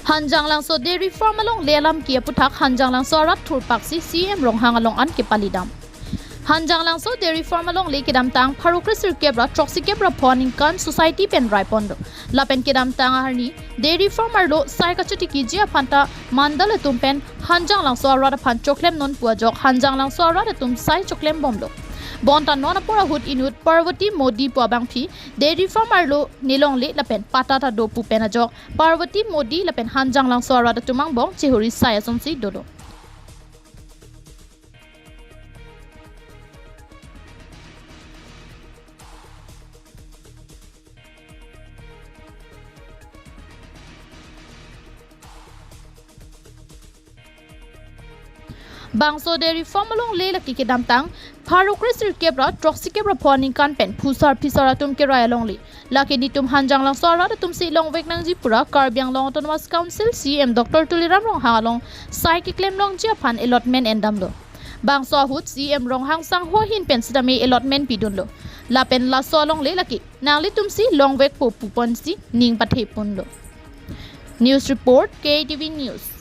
Hanjanglangso Dairy Farm alongle alamki aphuthak Hanjanglangso rat thurpak si CM Ronghang along an kapale dam. Hanjanglangso Dairy Farm alongle kedam tang parukrisir kebra troxi kebra pawning kan society pen raipondo. Lapen kedam tang harni Dairy Farmer lo saikachati kijia phanta mandala tumpen Hanjanglangso rat phan choklem non puajok Hanjanglangso rat tum sai choklem bomlo. Bonta nona pora hut inut Parvati Modi puabangphi Dairy Farmer lo nilongle lapen patata do pu penajok Parvati Modi lapen Hanjanglangso rat tumang bong chehuri saya somsi dodo. Bangso Dairy Farm along le laki ke damtang parukrisir kebra troxi kebra pawning kan pen phusar phisara tum ke rai along le laki ni tum Hanjanglangso rat tum si long vek nang ji pura Karbiang long autonomous council CM Dr. Tuliram Ronghang along sai ki claim long ji phan allotment endam lo bangso hut CM Ronghang sang ho hin pen sidame allotment pidun lo la pen la so long le laki nangli tum si long vek po pupon si ning pathe pun lo. News report KTV News.